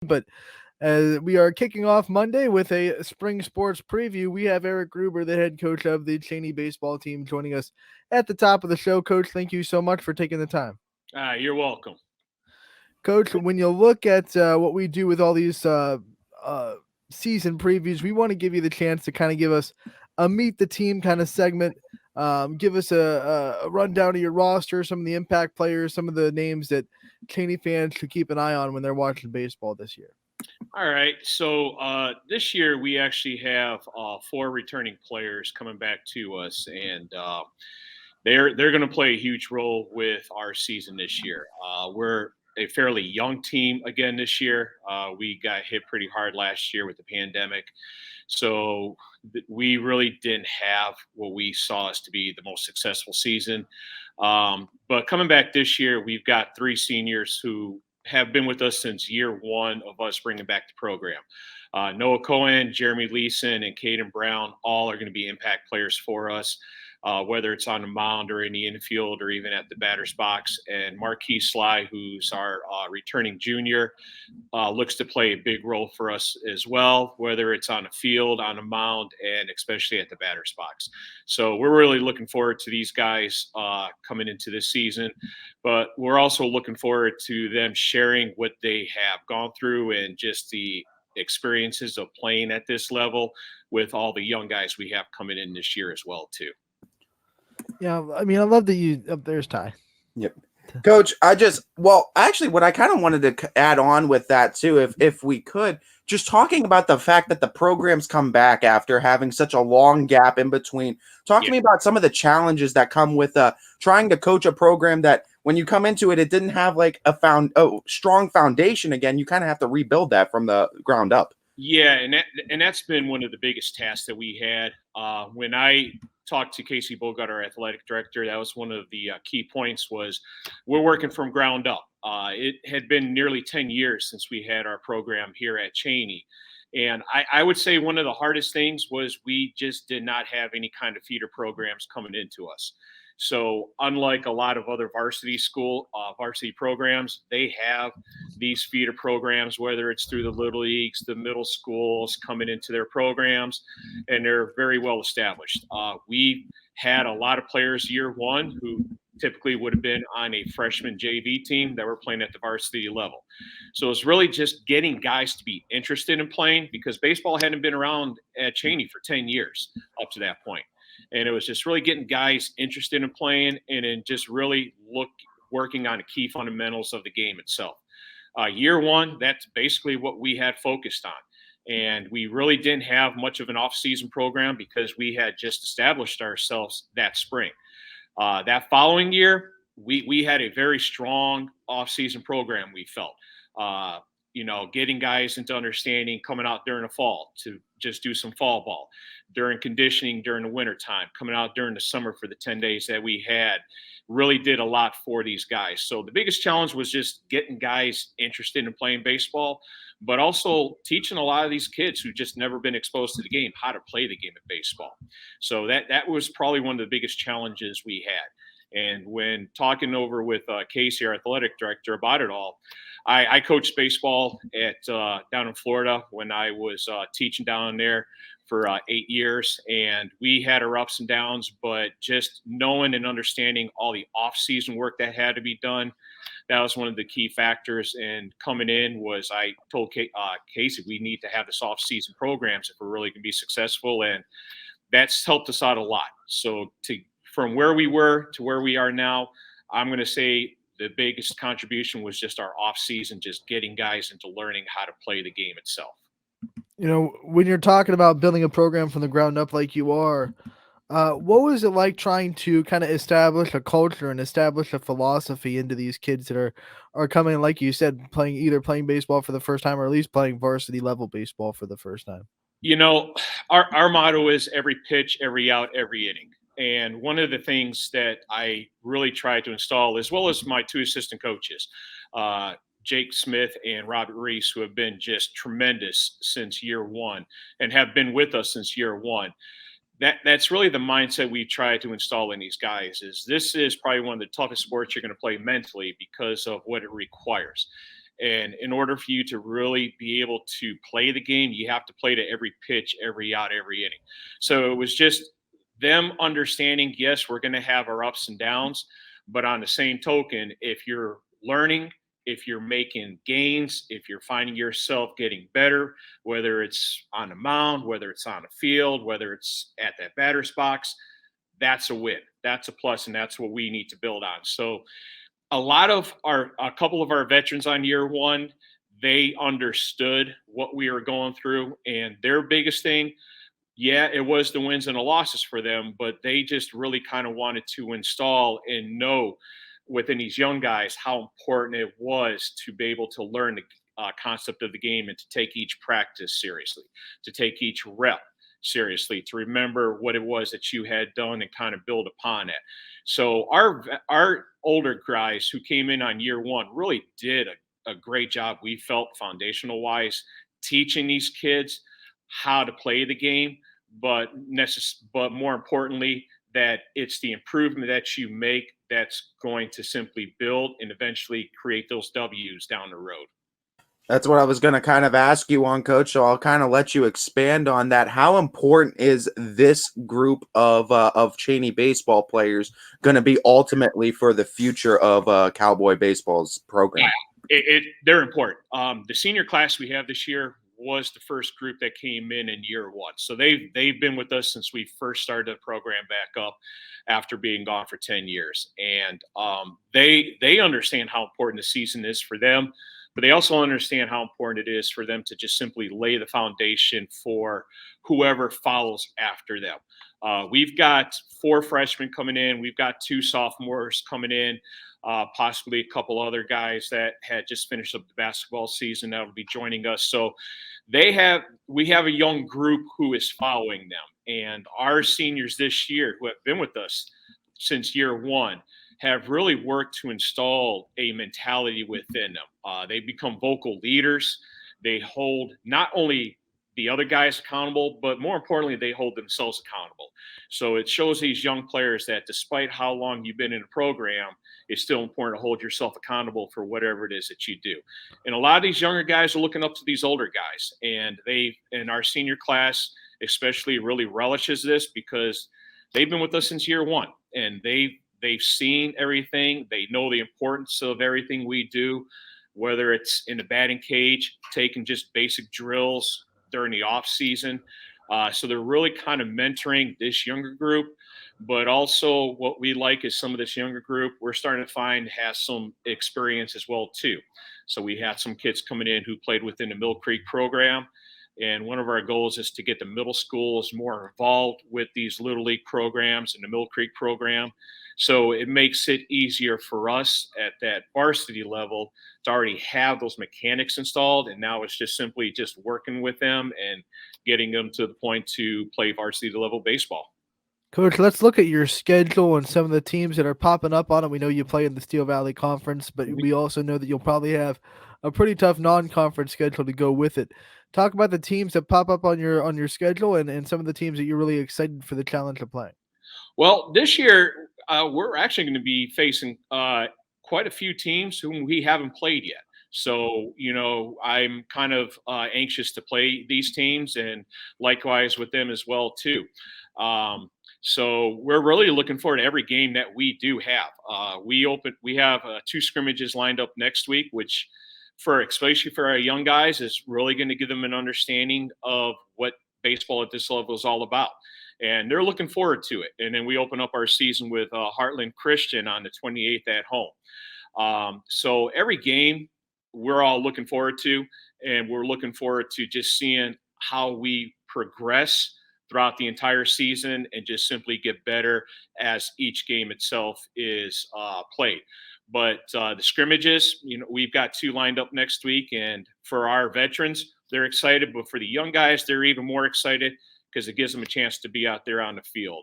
But we are kicking off Monday with a spring sports preview. We have Eric Gruber, the head coach of the Chaney Baseball team, joining us at the top of the show. Coach, thank you so much for taking the time. You're welcome. Coach, when you look at what we do with all these season previews, we want to give you the chance to kind of give us a meet the team kind of segment. Give us a rundown of your roster, some of the impact players, some of the names that Chaney fans should keep an eye on when they're watching baseball this year. All right. So this year we actually have 4 returning players coming back to us, and they're going to play a huge role with our season this year. We're a fairly young team again this year. We got hit pretty hard last year with the pandemic, so we really didn't have what we saw as to be the most successful season. But coming back this year, we've got 3 seniors who have been with us since year 1 of us bringing back the program. Noah Cohen, Jeremy Leeson, and Caden Brown all are going to be impact players for us, whether it's on the mound or in the infield or even at the batter's box. And Marquis Sly, who's our returning junior, looks to play a big role for us as well, whether it's on the field, on the mound, and especially at the batter's box. So we're really looking forward to these guys coming into this season, but we're also looking forward to them sharing what they have gone through and just the experiences of playing at this level with all the young guys we have coming in this year as well too. Yeah, I mean, I love that you. There's Ty. Yep. Coach, actually, what I kind of wanted to add on with that too, if we could, just talking about the fact that the programs come back after having such a long gap in between. Talk to me about some of the challenges that come with trying to coach a program that when you come into it, it didn't have like a strong foundation. Again, you kind of have to rebuild that from the ground up. Yeah, and that's been one of the biggest tasks that we had. When I talked to Casey Bogart, our athletic director, that was one of the key points was we're working from ground up. It had been nearly 10 years since we had our program here at Chaney. And I would say one of the hardest things was we just did not have any kind of feeder programs coming into us. So unlike a lot of other varsity programs, they have these feeder programs, whether it's through the little leagues, the middle schools coming into their programs, and they're very well established. We had a lot of players year 1 who typically would have been on a freshman JV team that were playing at the varsity level. So it's really just getting guys to be interested in playing because baseball hadn't been around at Chaney for 10 years up to that point. And it was just really getting guys interested in playing and then just really working on the key fundamentals of the game itself. Year 1, that's basically what we had focused on. And we really didn't have much of an off-season program because we had just established ourselves that spring. That following year, we had a very strong off-season program, we felt. Getting guys into understanding, coming out during the fall to just do some fall ball, during conditioning during the winter time, coming out during the summer for the 10 days that we had, really did a lot for these guys. So the biggest challenge was just getting guys interested in playing baseball, but also teaching a lot of these kids who just never been exposed to the game how to play the game of baseball. So that was probably one of the biggest challenges we had. And when talking over with Casey, our athletic director, about it all, I coached baseball at down in Florida when I was teaching down there for 8 years, and we had our ups and downs, but just knowing and understanding all the off-season work that had to be done, that was one of the key factors. And coming in was I told Casey we need to have this off-season programs if we're really going to be successful, and that's helped us out a lot. So from where we were to where we are now, I'm going to say the biggest contribution was just our off season, just getting guys into learning how to play the game itself. When you're talking about building a program from the ground up like you are, what was it like trying to kind of establish a culture and establish a philosophy into these kids that are coming, like you said, either playing baseball for the first time or at least playing varsity level baseball for the first time? Our motto is every pitch, every out, every inning. And one of the things that I really tried to install, as well as my 2 assistant coaches, Jake Smith and Robert Reese, who have been just tremendous since year 1 and have been with us since year 1. That's really the mindset we try to install in these guys. Is this is probably one of the toughest sports you're going to play mentally because of what it requires. And in order for you to really be able to play the game, you have to play to every pitch, every out, every inning. So it was just them understanding, yes, we're going to have our ups and downs, but on the same token, if you're learning, if you're making gains, if you're finding yourself getting better, whether it's on the mound, whether it's on the field, whether it's at that batter's box, that's a win. That's a plus, and that's what we need to build on. So a couple of our veterans on year one, they understood what we were going through, and their biggest thing, yeah, it was the wins and the losses for them, but they just really kind of wanted to install and know within these young guys how important it was to be able to learn the concept of the game and to take each practice seriously, to take each rep seriously, to remember what it was that you had done and kind of build upon it. So our older guys who came in on year one really did a great job, we felt, foundational wise, teaching these kids how to play the game, but more importantly, that it's the improvement that you make that's going to simply build and eventually create those W's down the road. That's what I was going to kind of ask you on, Coach. So I'll kind of let you expand on that. How important is this group of Chaney baseball players going to be ultimately for the future of Cowboy Baseball's program? They're important. The senior class we have this year was the first group that came in year one. So they've been with us since we first started the program back up after being gone for 10 years. And they understand how important the season is for them, but they also understand how important it is for them to just simply lay the foundation for whoever follows after them. We've got 4 freshmen coming in. We've got 2 sophomores coming in. Possibly a couple other guys that had just finished up the basketball season that will be joining us. So we have a young group who is following them. And our seniors this year who have been with us since year one have really worked to install a mentality within them. They become vocal leaders. They hold not only the other guys accountable, but more importantly, they hold themselves accountable. So it shows these young players that despite how long you've been in a program, it's still important to hold yourself accountable for whatever it is that you do. And a lot of these younger guys are looking up to these older guys, and our senior class especially really relishes this because they've been with us since year one, and they've seen everything. They know the importance of everything we do, whether it's in the batting cage, taking just basic drills during the off season. So they're really kind of mentoring this younger group, but also what we like is some of this younger group we're starting to find has some experience as well too. So we had some kids coming in who played within the Mill Creek program. And one of our goals is to get the middle schools more involved with these Little League programs and the Mill Creek program. So it makes it easier for us at that varsity level to already have those mechanics installed. And now it's just simply just working with them and getting them to the point to play varsity level baseball. Coach, let's look at your schedule and some of the teams that are popping up on it. We know you play in the Steel Valley Conference, but we also know that you'll probably have a pretty tough non-conference schedule to go with it. Talk about the teams that pop up on your schedule and some of the teams that you're really excited for the challenge of playing. Well, this year we're actually going to be facing quite a few teams whom we haven't played yet. So, I'm kind of anxious to play these teams and likewise with them as well too. So we're really looking forward to every game that we do have. We have 2 scrimmages lined up next week, which especially for our young guys is really going to give them an understanding of what baseball at this level is all about. And they're looking forward to it. And then we open up our season with Heartland Christian on the 28th at home. So every game we're all looking forward to, and we're looking forward to just seeing how we progress throughout the entire season and just simply get better as each game itself is played. But the scrimmages, we've got 2 lined up next week. And for our veterans, they're excited. But for the young guys, they're even more excited because it gives them a chance to be out there on the field.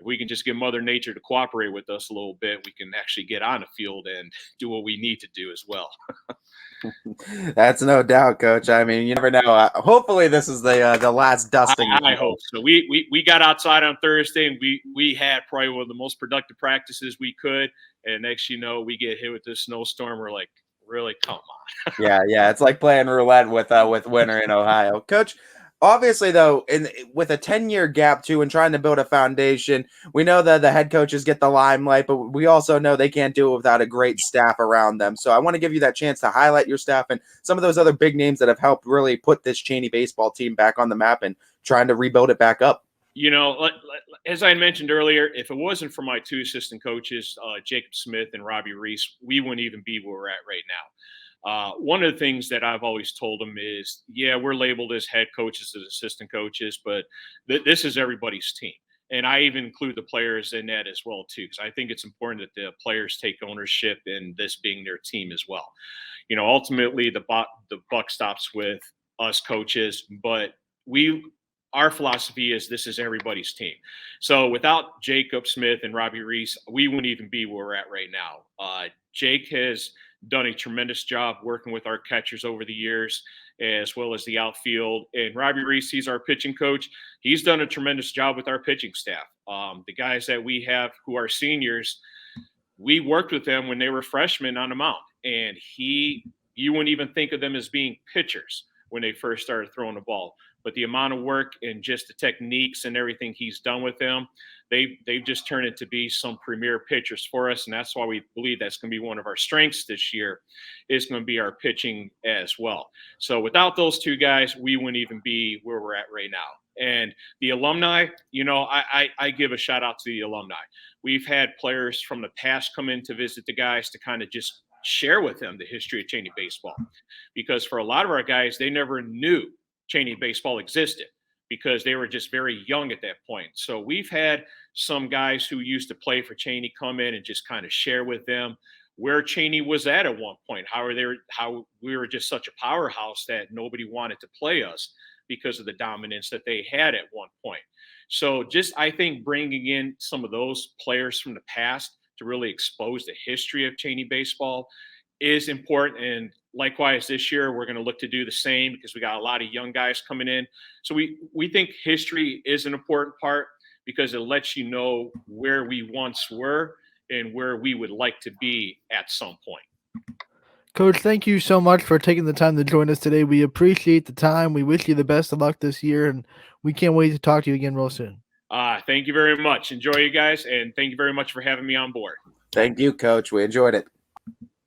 If we can just get Mother Nature to cooperate with us a little bit, we can actually get on the field and do what we need to do as well. That's no doubt, Coach. I mean, you never know. Hopefully this is the last dusting. I hope so. We got outside on Thursday, and we had probably one of the most productive practices we could. And next, we get hit with this snowstorm. We're like, really, come on. Yeah, it's like playing roulette with winter in Ohio. Coach, obviously though, with a 10-year gap too, and trying to build a foundation, we know that the head coaches get the limelight, but we also know they can't do it without a great staff around them. So I want to give you that chance to highlight your staff and some of those other big names that have helped really put this Chaney baseball team back on the map and trying to rebuild it back up. You know, as I mentioned earlier, if it wasn't for my two assistant coaches, Jacob Smith and Robbie Reese, we wouldn't even be where we're at right now. One of the things that I've always told them is, yeah, we're labeled as head coaches, as assistant coaches, but this is everybody's team. And I even include the players in that as well, too, because I think it's important that the players take ownership in this being their team as well. You know, ultimately, the buck stops with us coaches, but our philosophy is this is everybody's team. So without Jacob Smith and Robbie Reese, we wouldn't even be where we're at right now. Jake has done a tremendous job working with our catchers over the years, as well as the outfield. And Robbie Reese, he's our pitching coach. He's done a tremendous job with our pitching staff. The guys that we have who are seniors, we worked with them when they were freshmen on the mound. And you wouldn't even think of them as being pitchers when they first started throwing the ball. But the amount of work and just the techniques and everything he's done with them, they've just turned it to be some premier pitchers for us. And that's why we believe that's going to be one of our strengths this year, is going to be our pitching as well. So without those two guys, we wouldn't even be where we're at right now. And the alumni, you know, I give a shout out to the alumni. We've had players from the past come in to visit the guys to kind of just share with them the history of Chaney baseball. Because for a lot of our guys, they never knew Chaney baseball existed because they were just very young at that point. So we've had some guys who used to play for Chaney come in and just kind of share with them where Chaney was at one point, how we were just such a powerhouse that nobody wanted to play us because of the dominance that they had at one point. So just, I think, bringing in some of those players from the past to really expose the history of Chaney baseball is important. And likewise, this year, we're going to look to do the same because we got a lot of young guys coming in. So we think history is an important part because it lets you know where we once were and where we would like to be at some point. Coach, thank you so much for taking the time to join us today. We appreciate the time. We wish you the best of luck this year, and we can't wait to talk to you again real soon. Thank you very much. Enjoy, you guys, and thank you very much for having me on board. Thank you, Coach. We enjoyed it.